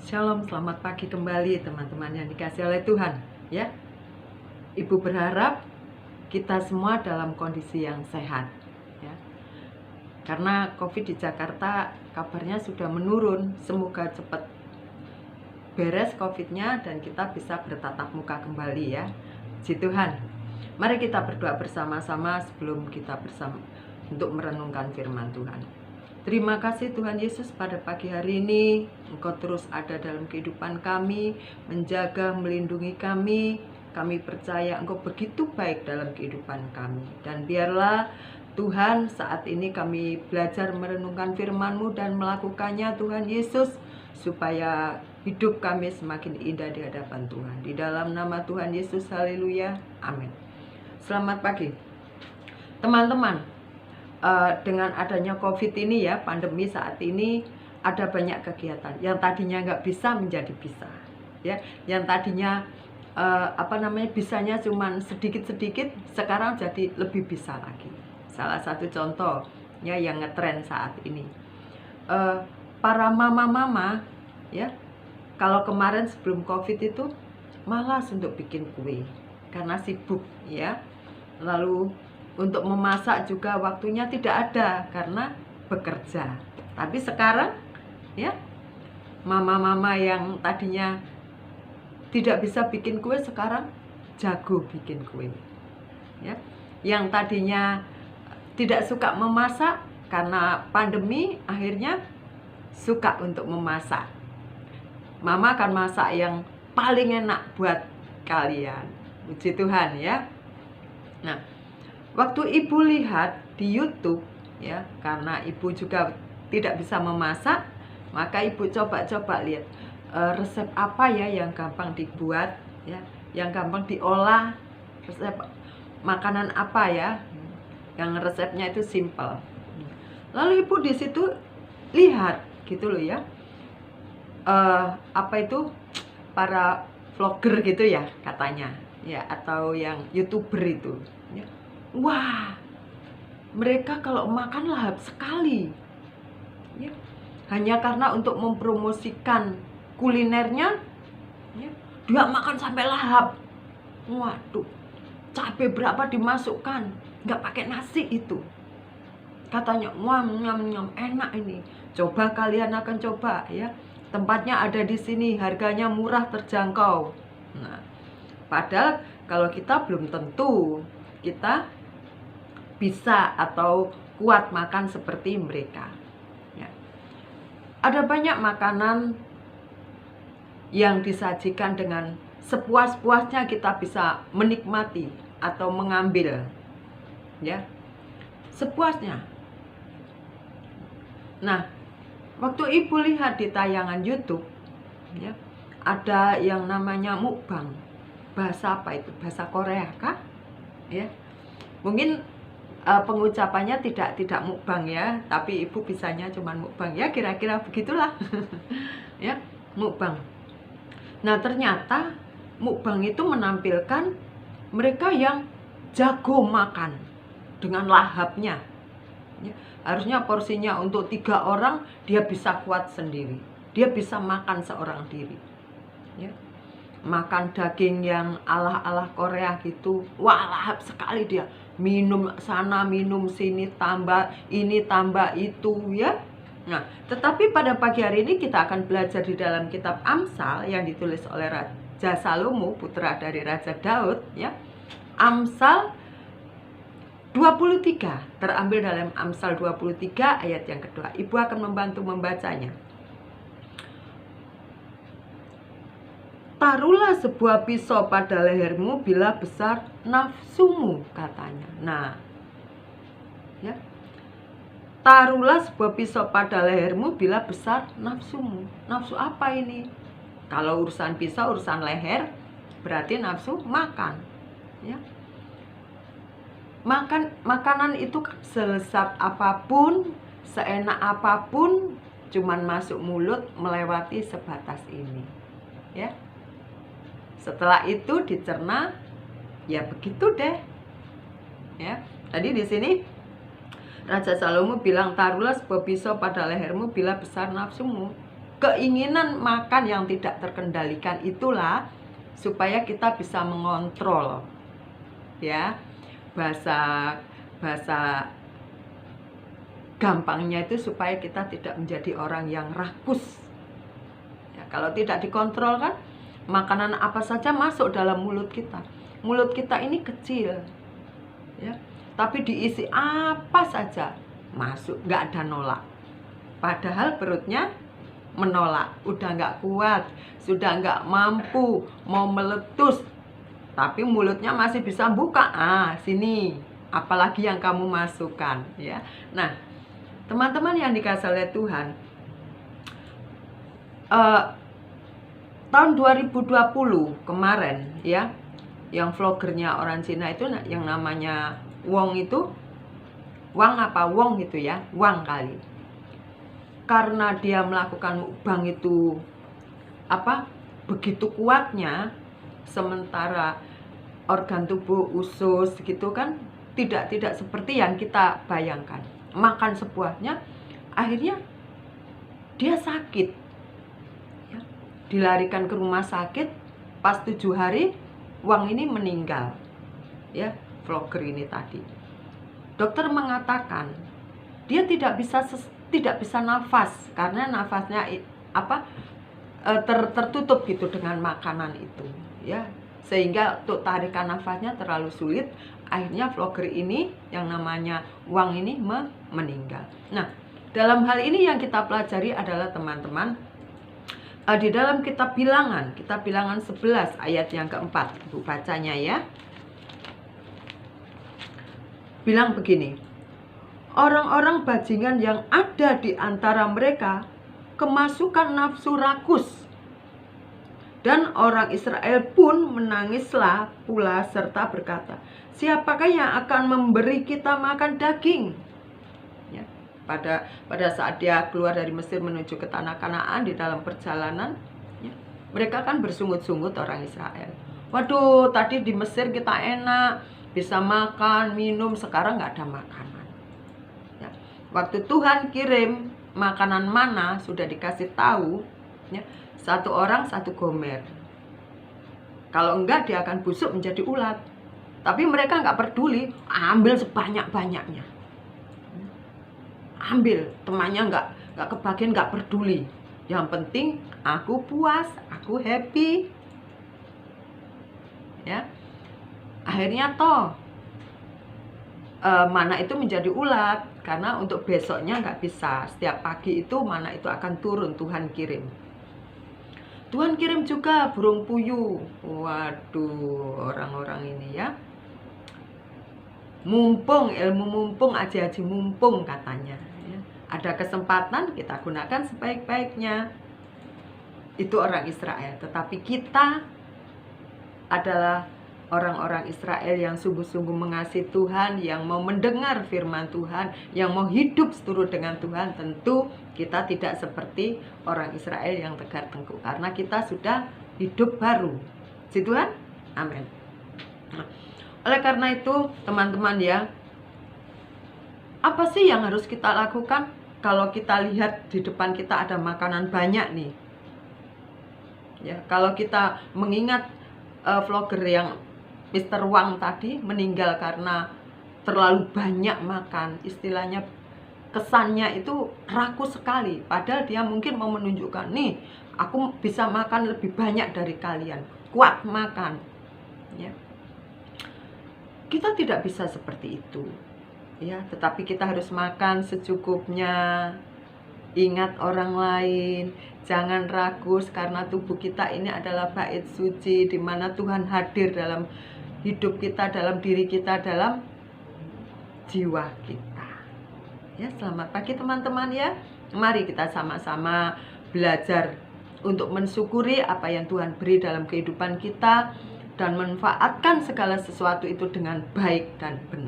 Shalom, selamat pagi kembali teman-teman yang dikasihi oleh Tuhan. Ya, Ibu berharap kita semua dalam kondisi yang sehat. Ya, karena COVID di Jakarta kabarnya sudah menurun. Semoga cepat beres COVID-nya dan kita bisa bertatap muka kembali ya. Puji Tuhan. Mari kita berdoa bersama-sama sebelum kita bersama untuk merenungkan firman Tuhan. Terima kasih Tuhan Yesus, pada pagi hari ini Engkau terus ada dalam kehidupan kami, menjaga, melindungi kami. Kami percaya Engkau begitu baik dalam kehidupan kami. Dan biarlah Tuhan saat ini kami belajar merenungkan firman-Mu dan melakukannya Tuhan Yesus, supaya hidup kami semakin indah di hadapan Tuhan. Di dalam nama Tuhan Yesus, haleluya, amin. Selamat pagi teman-teman. Dengan adanya COVID ini ya, pandemi saat ini, ada banyak kegiatan yang tadinya nggak bisa menjadi bisa ya, yang tadinya bisanya cuman sedikit-sedikit, sekarang jadi lebih bisa lagi. Salah satu contoh ya yang ngetren saat ini, para mama-mama ya, kalau kemarin sebelum COVID itu malas untuk bikin kue karena sibuk ya, lalu untuk memasak juga waktunya tidak ada karena bekerja. Tapi sekarang ya, mama-mama yang tadinya tidak bisa bikin kue sekarang jago bikin kue. Ya, yang tadinya tidak suka memasak karena pandemi akhirnya suka untuk memasak. Mama akan masak yang paling enak buat kalian. Puji Tuhan ya. Nah, waktu ibu lihat di YouTube ya, karena ibu juga tidak bisa memasak, maka ibu coba-coba lihat resep apa ya yang gampang dibuat ya, yang gampang diolah, resep makanan apa ya yang resepnya itu simple. Lalu ibu di situ lihat gitu loh ya, para vlogger gitu ya katanya ya, atau yang YouTuber itu ya. Wah, mereka kalau makan lahap sekali ya. Hanya karena untuk mempromosikan kulinernya ya, dia makan sampai lahap. Waduh, cabai berapa dimasukkan, nggak pakai nasi itu. Katanya, nyam, enak ini. Coba, kalian akan coba ya. Tempatnya ada di sini, harganya murah, terjangkau. Nah, padahal kalau kita belum tentu kita bisa atau kuat makan seperti mereka ya. Ada banyak makanan yang disajikan dengan sepuas-puasnya, kita bisa menikmati atau mengambil ya, sepuasnya. Nah, waktu ibu lihat di tayangan YouTube ya, ada yang namanya mukbang. Bahasa apa itu? Bahasa Korea kah? Ya. Mungkin pengucapannya tidak mukbang ya, tapi ibu bisanya cuman mukbang ya, kira-kira begitulah. Ya, mukbang. Nah, ternyata mukbang itu menampilkan mereka yang jago makan dengan lahapnya ya. Harusnya porsinya untuk 3 orang, dia bisa kuat sendiri, dia bisa makan seorang diri ya. Makan daging yang ala Korea gitu, wah lahap sekali dia. Minum sana, minum sini, tambah ini, tambah itu ya. Nah, tetapi pada pagi hari ini kita akan belajar di dalam kitab Amsal yang ditulis oleh Raja Salomo, putra dari Raja Daud ya. Amsal 23, terambil dalam Amsal 23 ayat yang kedua. Ibu akan membantu membacanya. Taruhlah sebuah pisau pada lehermu bila besar nafsumu, katanya. Nah, ya. Taruhlah sebuah pisau pada lehermu bila besar nafsumu. Nafsu apa ini? Kalau urusan pisau, urusan leher, berarti nafsu makan. Ya. Makanan itu selezat apapun, seenak apapun, cuman masuk mulut melewati sebatas ini. Ya. Setelah itu dicerna, ya begitu deh. Ya, tadi di sini Raja Salomo bilang, taruhlah sebuah pisau pada lehermu bila besar nafsumu. keinginan makan yang tidak terkendalikan itulah supaya kita bisa mengontrol, ya. Bahasa gampangnya itu supaya kita tidak menjadi orang yang rakus. Ya, kalau tidak dikontrol kan, makanan apa saja masuk dalam mulut kita. Mulut kita ini kecil, ya, tapi diisi apa saja masuk, nggak ada nolak. Padahal perutnya menolak, udah nggak kuat, sudah nggak mampu, mau meletus, tapi mulutnya masih bisa buka. Sini, apalagi yang kamu masukkan, ya. Nah, teman-teman yang dikasihi oleh Tuhan, tahun 2020 kemarin, ya, yang vlogernya orang Cina itu yang namanya Wong itu, Wang itu ya, Wang kali. Karena dia melakukan mukbang itu begitu kuatnya, sementara organ tubuh usus gitu kan tidak seperti yang kita bayangkan. Makan sebuahnya, akhirnya dia sakit, ya. Dilarikan ke rumah sakit. Pas 7 hari Wang ini meninggal, ya, vlogger ini tadi. Dokter mengatakan dia tidak bisa nafas karena nafasnya tertutup gitu dengan makanan itu, ya, sehingga untuk tarikan nafasnya terlalu sulit. Akhirnya vlogger ini yang namanya Wang ini meninggal. Nah, dalam hal ini yang kita pelajari adalah teman-teman, di dalam kitab Bilangan 11 ayat yang keempat, Ibu bacanya ya. Bilang begini, orang-orang bajingan yang ada di antara mereka kemasukan nafsu rakus, dan orang Israel pun menangislah pula serta berkata, siapakah yang akan memberi kita makan daging? Ya, pada saat dia keluar dari Mesir menuju ke tanah Kanaan, di dalam perjalanan, ya, mereka kan bersungut-sungut orang Israel. Waduh, tadi di Mesir kita enak, bisa makan, minum, sekarang nggak ada makanan. Ya, waktu Tuhan kirim makanan mana, sudah dikasih tahu, ya, 1 orang 1 gomer. Kalau enggak dia akan busuk menjadi ulat. Tapi mereka nggak peduli, ambil sebanyak-banyaknya. Ambil, temannya nggak kebagian, nggak peduli. Yang penting aku puas, aku happy. Ya, akhirnya mana itu menjadi ulat, karena untuk besoknya nggak bisa. Setiap pagi itu mana itu akan turun, Tuhan kirim. Tuhan kirim juga burung puyuh. Waduh, orang-orang ini ya, mumpung, ilmu mumpung, aji-aji mumpung katanya, ya. Ada kesempatan kita gunakan sebaik-baiknya. Itu orang Israel. Tetapi kita adalah orang-orang Israel yang sungguh-sungguh mengasihi Tuhan, yang mau mendengar firman Tuhan, yang mau hidup seturut dengan Tuhan. Tentu kita tidak seperti orang Israel yang tegar tengkuk, karena kita sudah hidup baru. Si Tuhan, amin. Oleh karena itu, teman-teman ya, apa sih yang harus kita lakukan kalau kita lihat di depan kita ada makanan banyak nih? Ya, kalau kita mengingat vlogger yang Mr. Wang tadi meninggal karena terlalu banyak makan, istilahnya kesannya itu rakus sekali. Padahal dia mungkin mau menunjukkan, nih, aku bisa makan lebih banyak dari kalian, kuat makan. Ya, kita tidak bisa seperti itu, ya. Tetapi kita harus makan secukupnya. Ingat orang lain, jangan rakus, karena tubuh kita ini adalah bait suci, di mana Tuhan hadir dalam hidup kita, dalam diri kita, dalam jiwa kita. Ya, selamat pagi teman-teman ya. Mari kita sama-sama belajar untuk mensyukuri apa yang Tuhan beri dalam kehidupan kita dan manfaatkan segala sesuatu itu dengan baik dan benar.